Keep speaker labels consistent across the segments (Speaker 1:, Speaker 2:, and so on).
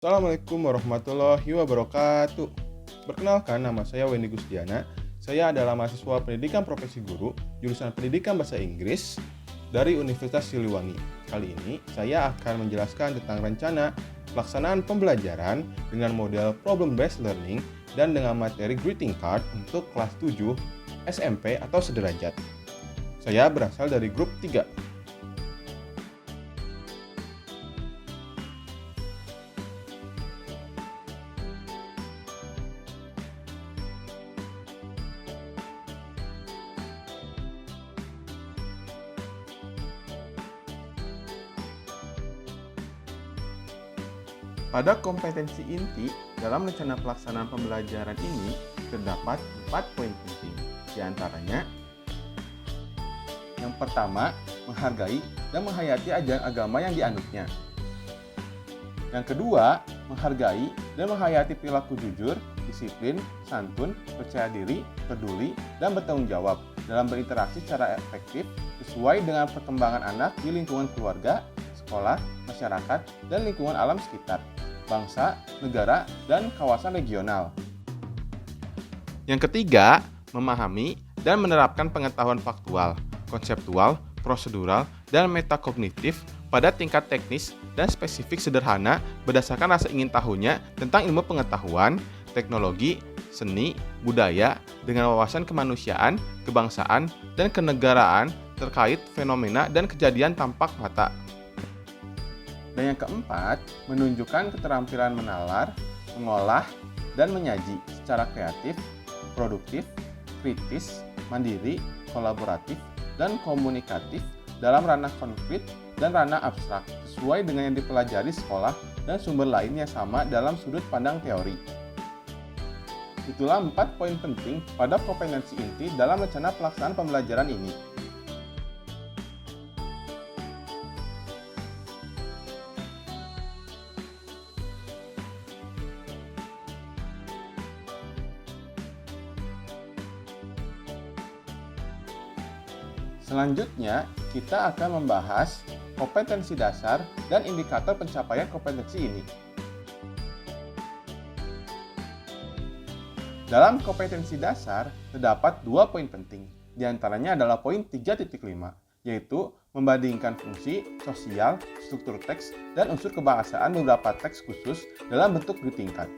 Speaker 1: Assalamualaikum warahmatullahi wabarakatuh. Perkenalkan, nama saya Wendy Gustiana. Saya adalah mahasiswa pendidikan profesi guru, jurusan pendidikan bahasa Inggris dari Universitas Siliwangi. Kali ini saya akan menjelaskan tentang rencana pelaksanaan pembelajaran dengan model problem-based learning dan dengan materi greeting card untuk kelas 7 SMP atau sederajat. Saya berasal dari grup 3. Pada kompetensi inti, dalam rencana pelaksanaan pembelajaran ini terdapat 4 poin penting. Di antaranya, yang pertama, menghargai dan menghayati ajaran agama yang dianutnya. Yang kedua, menghargai dan menghayati perilaku jujur, disiplin, santun, percaya diri, peduli, dan bertanggung jawab dalam berinteraksi secara efektif sesuai dengan perkembangan anak di lingkungan keluarga, sekolah, masyarakat, dan lingkungan alam sekitar, bangsa, negara, dan kawasan regional. Yang ketiga, memahami dan menerapkan pengetahuan faktual, konseptual, prosedural, dan metakognitif pada tingkat teknis dan spesifik sederhana berdasarkan rasa ingin tahunya tentang ilmu pengetahuan, teknologi, seni, budaya, dengan wawasan kemanusiaan, kebangsaan, dan kenegaraan terkait fenomena dan kejadian tampak mata. Dan yang keempat, menunjukkan keterampilan menalar, mengolah, dan menyaji secara kreatif, produktif, kritis, mandiri, kolaboratif, dan komunikatif dalam ranah konkret dan ranah abstrak sesuai dengan yang dipelajari sekolah dan sumber lain yang sama dalam sudut pandang teori. Itulah 4 poin penting pada kompetensi inti dalam rencana pelaksanaan pembelajaran ini. Selanjutnya, kita akan membahas kompetensi dasar dan indikator pencapaian kompetensi ini. Dalam kompetensi dasar, terdapat 2 poin penting. Di antaranya adalah poin 3.5, yaitu membandingkan fungsi, sosial, struktur teks, dan unsur kebahasaan beberapa teks khusus dalam bentuk greeting card,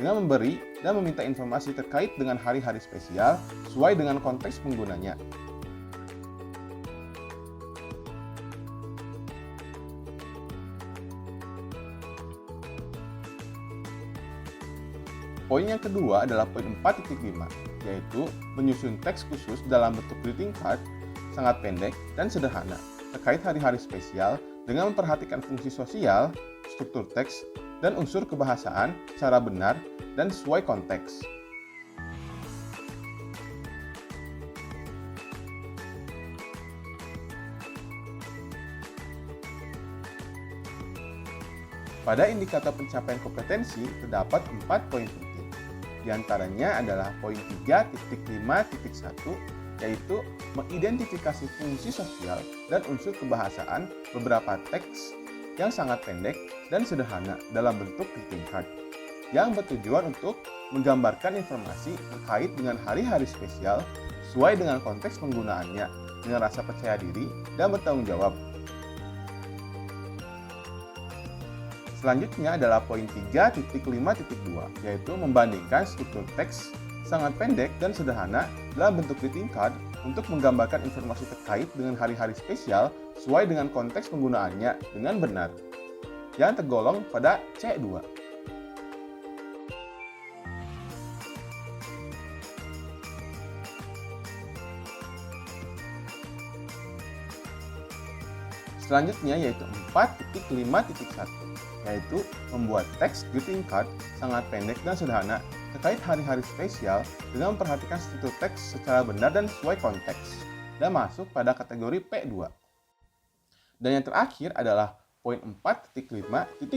Speaker 1: dengan memberi dan meminta informasi terkait dengan hari-hari spesial sesuai dengan konteks penggunanya. Poin yang kedua adalah poin 4.5, yaitu menyusun teks khusus dalam bentuk greeting card sangat pendek dan sederhana terkait hari-hari spesial dengan memperhatikan fungsi sosial, struktur teks, dan unsur kebahasaan secara benar dan sesuai konteks. Pada indikator pencapaian kompetensi terdapat 4 poin penting. Di antaranya adalah poin 3.5.1, yaitu mengidentifikasi fungsi sosial dan unsur kebahasaan beberapa teks yang sangat pendek dan sederhana dalam bentuk greeting card, yang bertujuan untuk menggambarkan informasi terkait dengan hari-hari spesial sesuai dengan konteks penggunaannya dengan rasa percaya diri dan bertanggung jawab. Selanjutnya adalah poin 3.5.2, yaitu membandingkan struktur teks sangat pendek dan sederhana dalam bentuk greeting card untuk menggambarkan informasi terkait dengan hari-hari spesial sesuai dengan konteks penggunaannya dengan benar, yang tergolong pada C2. Selanjutnya yaitu 4.5.1, yaitu membuat teks greeting card sangat pendek dan sederhana terkait hari-hari spesial dengan memperhatikan struktur teks secara benar dan sesuai konteks, dan masuk pada kategori P2. Dan yang terakhir adalah poin 4.5.2,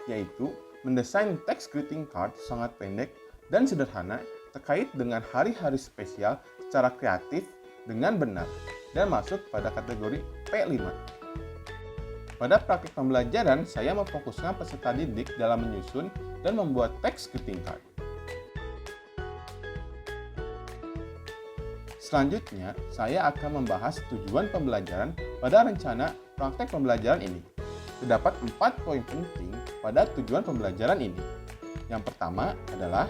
Speaker 1: yaitu mendesain teks greeting card sangat pendek dan sederhana terkait dengan hari-hari spesial secara kreatif dengan benar, dan masuk pada kategori P5. Pada praktik pembelajaran, saya memfokuskan peserta didik dalam menyusun dan membuat teks greeting card. Selanjutnya, saya akan membahas tujuan pembelajaran pada rencana praktek pembelajaran ini. Terdapat 4 poin penting pada tujuan pembelajaran ini. Yang pertama adalah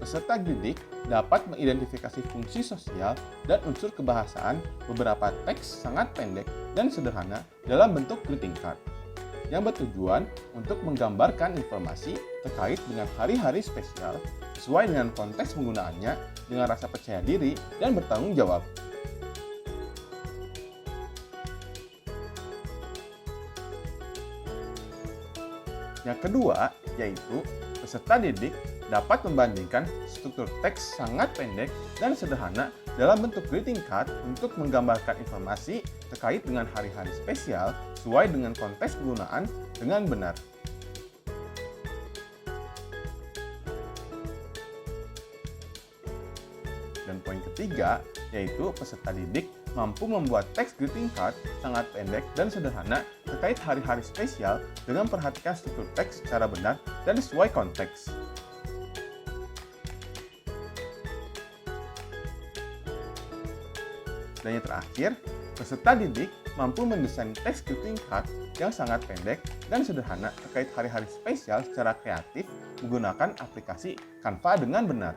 Speaker 1: peserta didik dapat mengidentifikasi fungsi sosial dan unsur kebahasaan beberapa teks sangat pendek dan sederhana dalam bentuk greeting card yang bertujuan untuk menggambarkan informasi terkait dengan hari-hari spesial sesuai dengan konteks penggunaannya dengan rasa percaya diri dan bertanggung jawab. Yang kedua, yaitu peserta didik dapat membandingkan struktur teks sangat pendek dan sederhana dalam bentuk greeting card untuk menggambarkan informasi terkait dengan hari-hari spesial sesuai dengan konteks penggunaan dengan benar. Dan poin ketiga, yaitu peserta didik mampu membuat teks greeting card sangat pendek dan sederhana terkait hari-hari spesial dengan perhatikan struktur teks secara benar dan sesuai konteks. Dan yang terakhir, peserta didik mampu mendesain teks greeting card yang sangat pendek dan sederhana terkait hari-hari spesial secara kreatif menggunakan aplikasi Canva dengan benar.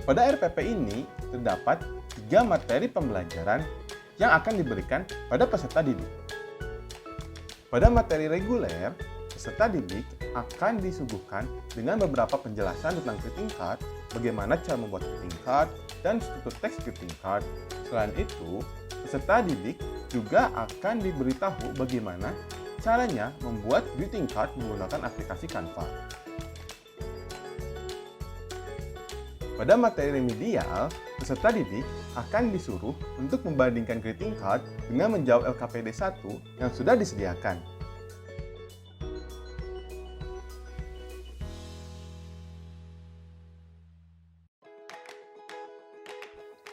Speaker 1: Pada RPP ini terdapat 3 materi pembelajaran yang akan diberikan pada peserta didik. Pada materi reguler, peserta didik akan disuguhkan dengan beberapa penjelasan tentang greeting card, bagaimana cara membuat greeting card, dan struktur teks greeting card. Selain itu, peserta didik juga akan diberitahu bagaimana caranya membuat greeting card menggunakan aplikasi Canva. Pada materi remedial, peserta didik akan disuruh untuk membandingkan greeting card dengan menjawab LKPD 1 yang sudah disediakan.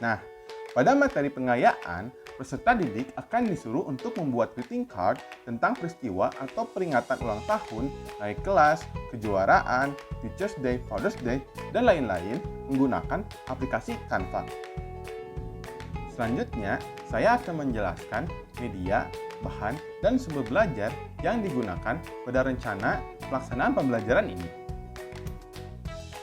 Speaker 1: Nah, pada materi pengayaan, peserta didik akan disuruh untuk membuat greeting card tentang peristiwa atau peringatan ulang tahun, naik kelas, kejuaraan, Teachers Day, Father's Day, dan lain-lain menggunakan aplikasi Canva. Selanjutnya, saya akan menjelaskan media, bahan, dan sumber belajar yang digunakan pada rencana pelaksanaan pembelajaran ini.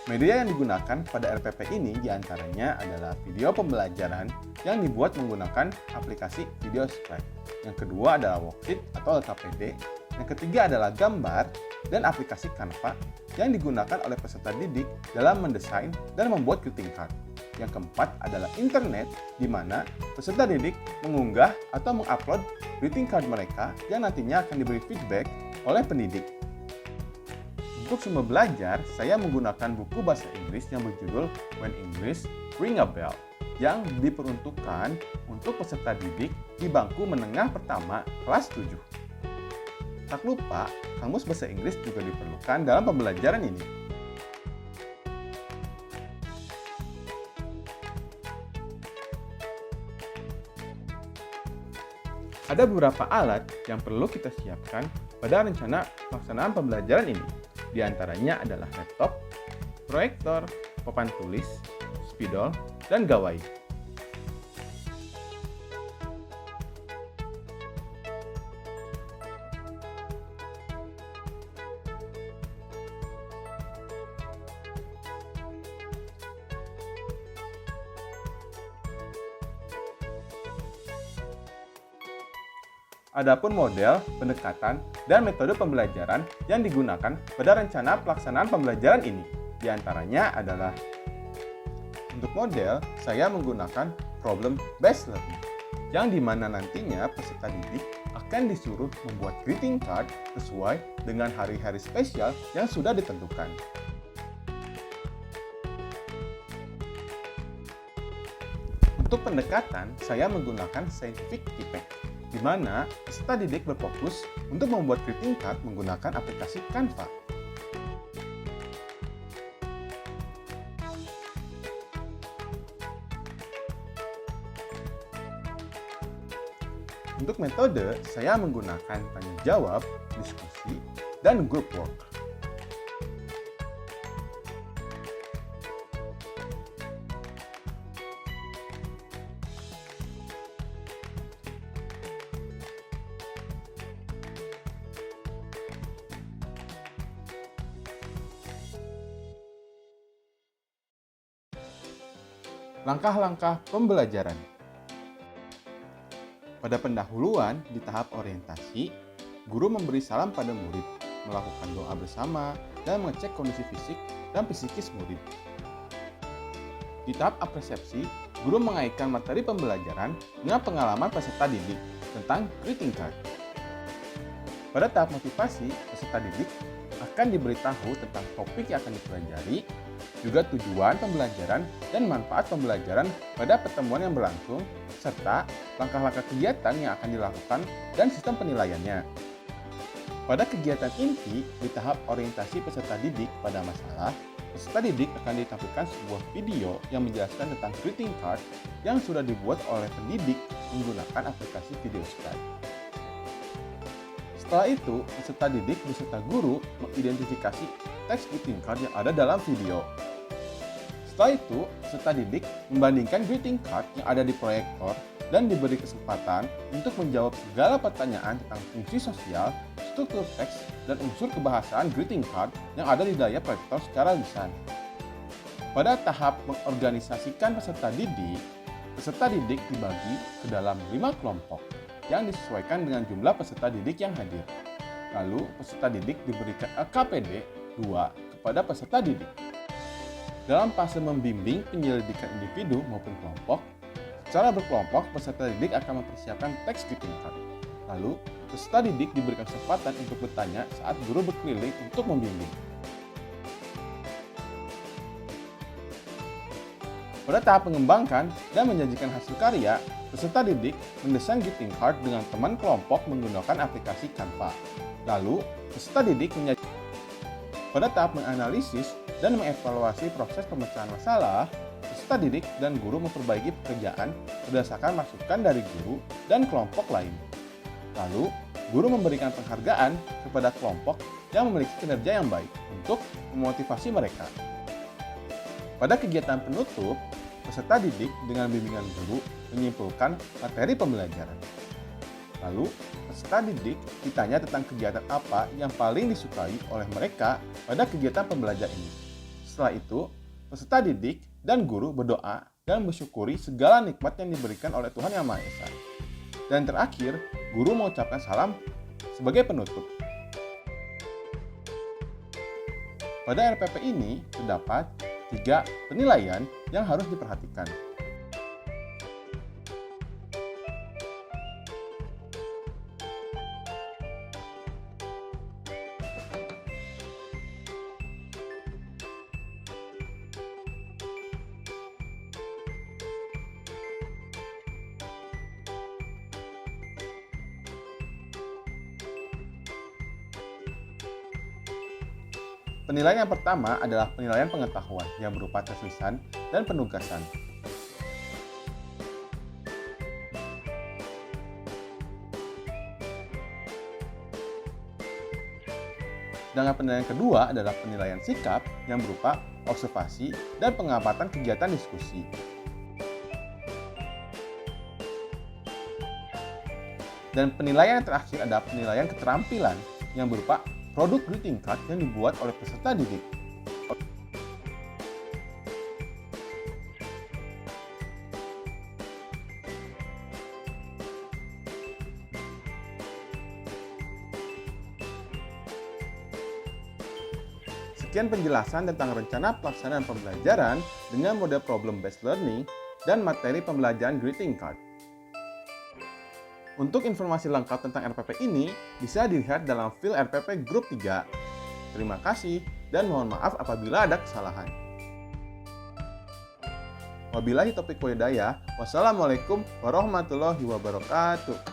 Speaker 1: Media yang digunakan pada RPP ini diantaranya adalah video pembelajaran yang dibuat menggunakan aplikasi Video Scribe. Yang kedua adalah worksheet atau LKPD. Yang ketiga adalah gambar dan aplikasi Canva yang digunakan oleh peserta didik dalam mendesain dan membuat greeting card. Yang keempat adalah internet, di mana peserta didik mengunggah atau mengupload greeting card mereka yang nantinya akan diberi feedback oleh pendidik. Untuk sumber belajar, saya menggunakan buku bahasa Inggris yang berjudul When English Ring a Bell yang diperuntukkan untuk peserta didik di bangku menengah pertama kelas 7. Tak lupa, kamus bahasa Inggris juga diperlukan dalam pembelajaran ini. Ada beberapa alat yang perlu kita siapkan pada rencana pelaksanaan pembelajaran ini. Di antaranya adalah laptop, proyektor, papan tulis, spidol, dan gawai. Adapun model, pendekatan, dan metode pembelajaran yang digunakan pada rencana pelaksanaan pembelajaran ini, di antaranya adalah untuk model, saya menggunakan problem-based learning, yang dimana nantinya peserta didik akan disuruh membuat greeting card sesuai dengan hari-hari spesial yang sudah ditentukan. Untuk pendekatan, saya menggunakan scientific tipe, di mana peserta didik berfokus untuk membuat greeting card menggunakan aplikasi Canva. Untuk metode, saya menggunakan tanya jawab, diskusi, dan group work. Langkah-langkah pembelajaran. Pada pendahuluan di tahap orientasi, guru memberi salam pada murid, melakukan doa bersama, dan mengecek kondisi fisik dan psikis murid. Di tahap apresiasi, guru mengaitkan materi pembelajaran dengan pengalaman peserta didik tentang greeting card. Pada tahap motivasi, peserta didik akan diberitahu tentang topik yang akan dipelajari, juga tujuan pembelajaran dan manfaat pembelajaran pada pertemuan yang berlangsung, serta langkah-langkah kegiatan yang akan dilakukan dan sistem penilaiannya. Pada kegiatan inti di tahap orientasi peserta didik pada masalah, peserta didik akan ditampilkan sebuah video yang menjelaskan tentang greeting card yang sudah dibuat oleh pendidik menggunakan aplikasi video Skype. Setelah itu, peserta didik beserta guru mengidentifikasi teks greeting card yang ada dalam video. Setelah itu, peserta didik membandingkan greeting card yang ada di proyektor dan diberi kesempatan untuk menjawab segala pertanyaan tentang fungsi sosial, struktur teks, dan unsur kebahasaan greeting card yang ada di layar proyektor secara lisan. Pada tahap mengorganisasikan peserta didik dibagi ke dalam 5 kelompok yang disesuaikan dengan jumlah peserta didik yang hadir. Lalu, peserta didik diberikan LKPD 2 kepada peserta didik. Dalam fase membimbing penyelidikan individu maupun kelompok, secara berkelompok peserta didik akan mempersiapkan teks greeting card. Lalu, peserta didik diberikan kesempatan untuk bertanya saat guru berkeliling untuk membimbing. Pada tahap mengembangkan dan menyajikan hasil karya, peserta didik mendesain greeting card dengan teman kelompok menggunakan aplikasi Canva. Lalu, peserta didik pada tahap menganalisis dan mengevaluasi proses pemecahan masalah, peserta didik dan guru memperbaiki pekerjaan berdasarkan masukan dari guru dan kelompok lain. Lalu, guru memberikan penghargaan kepada kelompok yang memiliki kinerja yang baik untuk memotivasi mereka. Pada kegiatan penutup, peserta didik dengan bimbingan guru menyimpulkan materi pembelajaran. Lalu, peserta didik ditanya tentang kegiatan apa yang paling disukai oleh mereka pada kegiatan pembelajaran ini. Setelah itu, peserta didik dan guru berdoa dan bersyukuri segala nikmat yang diberikan oleh Tuhan Yang Maha Esa. Dan terakhir, guru mengucapkan salam sebagai penutup. Pada RPP ini terdapat 3 penilaian yang harus diperhatikan. Penilaian yang pertama adalah penilaian pengetahuan yang berupa tes lisan dan penugasan. Sedangkan penilaian kedua adalah penilaian sikap yang berupa observasi dan pengamatan kegiatan diskusi. Dan penilaian yang terakhir adalah penilaian keterampilan yang berupa produk greeting card yang dibuat oleh peserta didik. Sekian penjelasan tentang rencana pelaksanaan pembelajaran dengan mode problem-based learning dan materi pembelajaran greeting card. Untuk informasi lengkap tentang RPP ini bisa dilihat dalam file RPP Grup 3. Terima kasih dan mohon maaf apabila ada kesalahan. Wabillahi taufiq walhidayah. Wassalamualaikum warahmatullahi wabarakatuh.